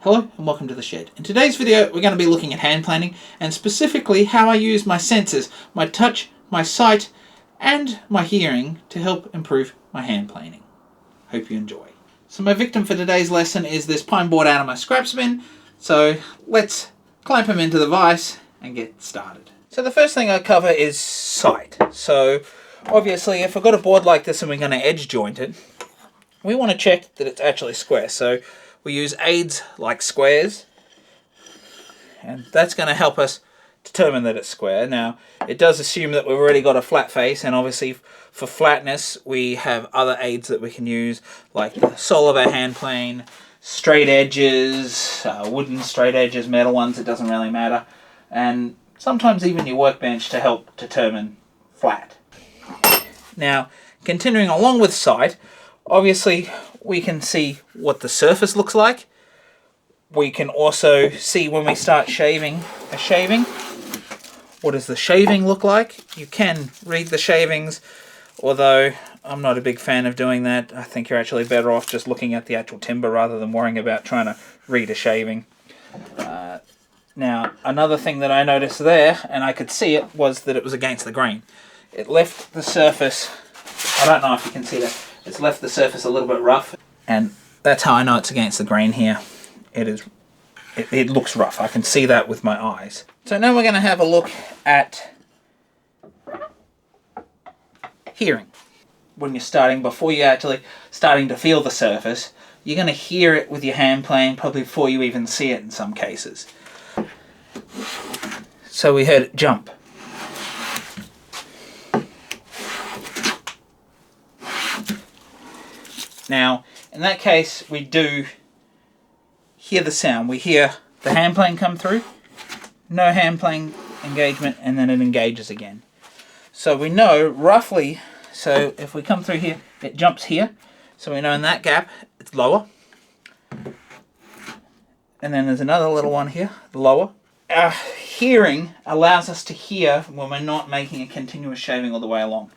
Hello and welcome to the shed. In today's video we're going to be looking at hand planing and specifically how I use my senses, my touch, my sight and my hearing to help improve my hand planing. Hope you enjoy. So my victim for today's lesson is this pine board out of my scraps bin, so let's clamp him into the vise and get started. So the first thing I cover is sight. So obviously if I've got a board like this and we're going to edge joint it, we want to check that it's actually square. So we use aids like squares, and that's going to help us determine that it's square. Now, it does assume that we've already got a flat face, and obviously for flatness we have other aids that we can use, like the sole of our hand plane, straight edges, wooden straight edges, metal ones, it doesn't really matter, and sometimes even your workbench to help determine flat. Now, continuing along with sight, obviously we can see what the surface looks like. We can also see when we start shaving a shaving, what does the shaving look like. You can read the shavings, although I'm not a big fan of doing that. I think you're actually better off just looking at the actual timber rather than worrying about trying to read a shaving. Now, another thing that I noticed there, and I could see it, was that it was against the grain. It left the surface, I don't know if you can see that, it's left the surface a little bit rough, and that's how I know it's against the grain here. It looks rough. I can see that with my eyes. So now we're going to have a look at hearing. When you're starting, before you're actually starting to feel the surface, you're going to hear it with your hand plane probably before you even see it in some cases. So we heard it jump. Now, in that case, we do hear the sound. We hear the hand plane come through, no hand plane engagement, and then it engages again. So we know roughly, so if we come through here, it jumps here. So we know in that gap, it's lower. And then there's another little one here, lower. Our hearing allows us to hear when we're not making a continuous shaving all the way along.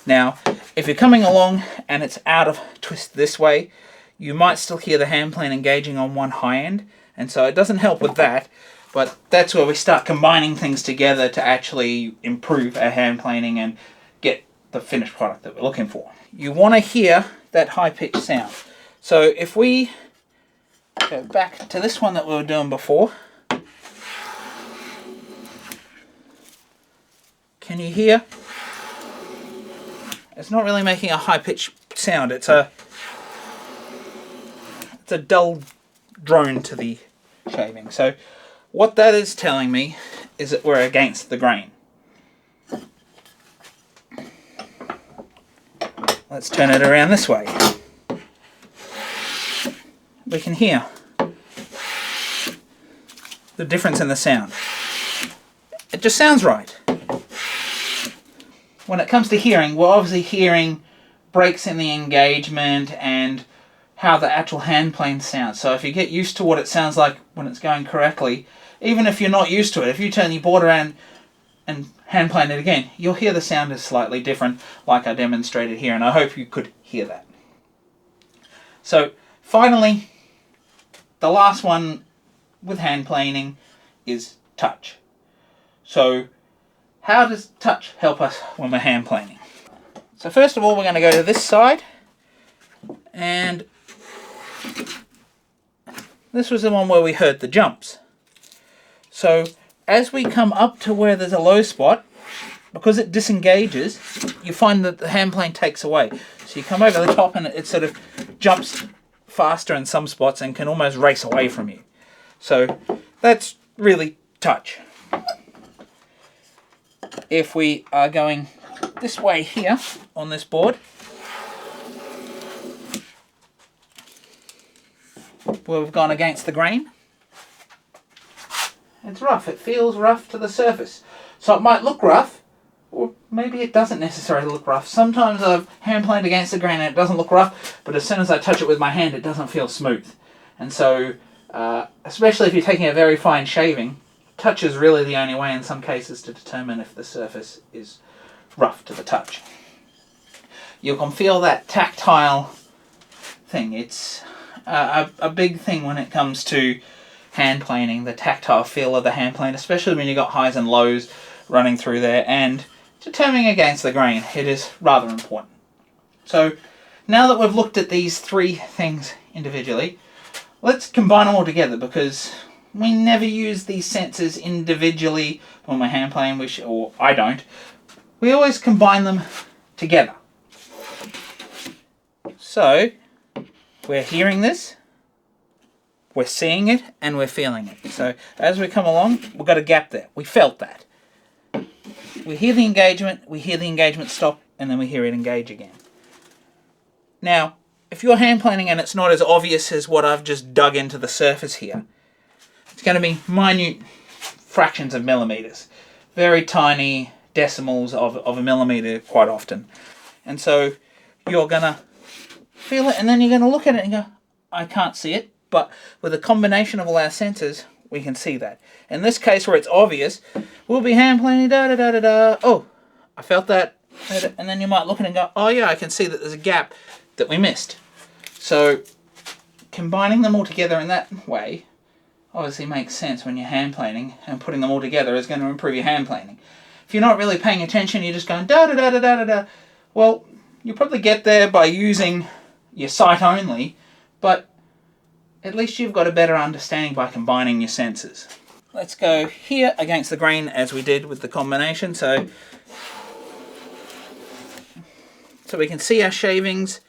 Now, if you're coming along and it's out of twist this way, you might still hear the hand plane engaging on one high end, and so it doesn't help with that, but that's where we start combining things together to actually improve our hand planing and get the finished product that we're looking for. You want to hear that high-pitched sound. So if we go back to this one that we were doing before, can you hear? It's not really making a high-pitched sound. It's a dull drone to the shaving. So what that is telling me is that we're against the grain. Let's turn it around this way. We can hear the difference in the sound. It just sounds right. When it comes to hearing, we're obviously hearing breaks in the engagement and how the actual hand plane sounds. So if you get used to what it sounds like when it's going correctly, even if you're not used to it, if you turn your board around and hand plane it again, you'll hear the sound is slightly different, like I demonstrated here, and I hope you could hear that. So finally, the last one with hand planing is touch. So how does touch help us when we're hand planing? So first of all, we're going to go to this side, and this was the one where we heard the jumps. So as we come up to where there's a low spot, because it disengages, you find that the hand plane takes away. So you come over the top and it sort of jumps faster in some spots and can almost race away from you. So that's really touch. If we are going this way here on this board, where we've gone against the grain, it's rough. It feels rough to the surface. So it might look rough, or maybe it doesn't necessarily look rough. Sometimes I've hand planed against the grain and it doesn't look rough, but as soon as I touch it with my hand, it doesn't feel smooth. And so, especially if you're taking a very fine shaving, touch is really the only way in some cases to determine if the surface is rough to the touch. You can feel that tactile thing. It's a big thing when it comes to hand planing, the tactile feel of the hand plane, especially when you've got highs and lows running through there, and determining against the grain. It is rather important. So now that we've looked at these three things individually, let's combine them all together, because we never use these sensors individually when we're hand playing, or I don't. We always combine them together. So we're hearing this, we're seeing it, and we're feeling it. So as we come along, we've got a gap there. We felt that. We hear the engagement stop, and then we hear it engage again. Now, if you're hand planing and it's not as obvious as what I've just dug into the surface here, it's going to be minute fractions of millimeters. Very tiny decimals of a millimeter quite often. And so you're going to feel it, and then you're going to look at it and go, I can't see it. But with a combination of all our sensors, we can see that. In this case where it's obvious, we'll be hand planing, da-da-da-da-da. Oh, I felt that. And then you might look at it and go, oh yeah, I can see that there's a gap that we missed. So combining them all together in that way obviously makes sense when you're hand planing, and putting them all together is going to improve your hand planing. If you're not really paying attention, you're just going da-da-da-da-da-da, well, you'll probably get there by using your sight only, but at least you've got a better understanding by combining your sensors. Let's go here against the grain as we did with the combination. So we can see our shavings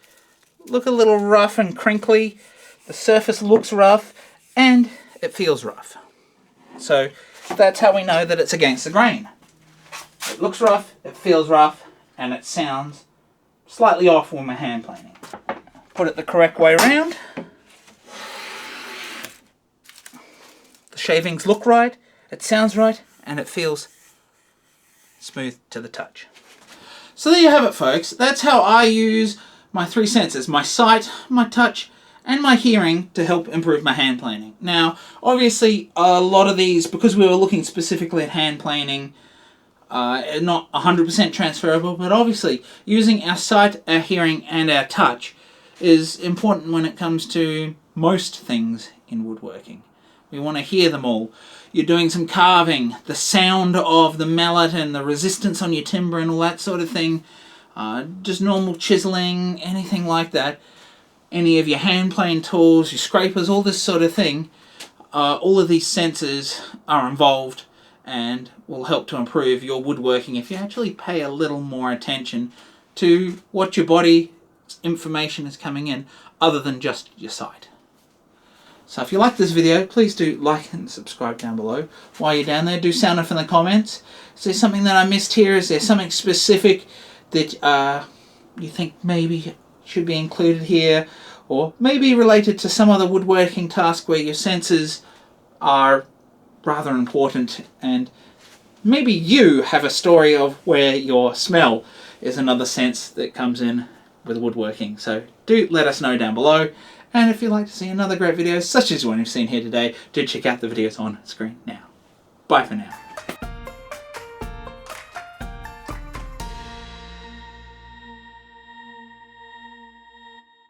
look a little rough and crinkly. The surface looks rough and it feels rough. So that's how we know that it's against the grain. It looks rough, it feels rough, and it sounds slightly off when we're hand planing. Put it the correct way around. The shavings look right, it sounds right, and it feels smooth to the touch. So there you have it, folks. That's how I use my three senses: my sight, my touch, and my hearing to help improve my hand planing. Now, obviously, a lot of these, because we were looking specifically at hand planing, are not 100% transferable, but obviously using our sight, our hearing, and our touch is important when it comes to most things in woodworking. We want to hear them all. You're doing some carving, the sound of the mallet and the resistance on your timber and all that sort of thing. Just normal chiseling, anything like that. Any of your hand plane tools, your scrapers, all this sort of thing. All of these sensors are involved and will help to improve your woodworking if you actually pay a little more attention to what your body information is coming in, other than just your sight. So if you like this video, please do like and subscribe down below. While you're down there, do sound off in the comments. Is there something that I missed here? Is there something specific that you think maybe should be included here? Or maybe related to some other woodworking task where your senses are rather important, and maybe you have a story of where your smell is another sense that comes in with woodworking. So do let us know down below. And if you'd like to see another great video such as the one you've seen here today, do check out the videos on screen now. Bye for now.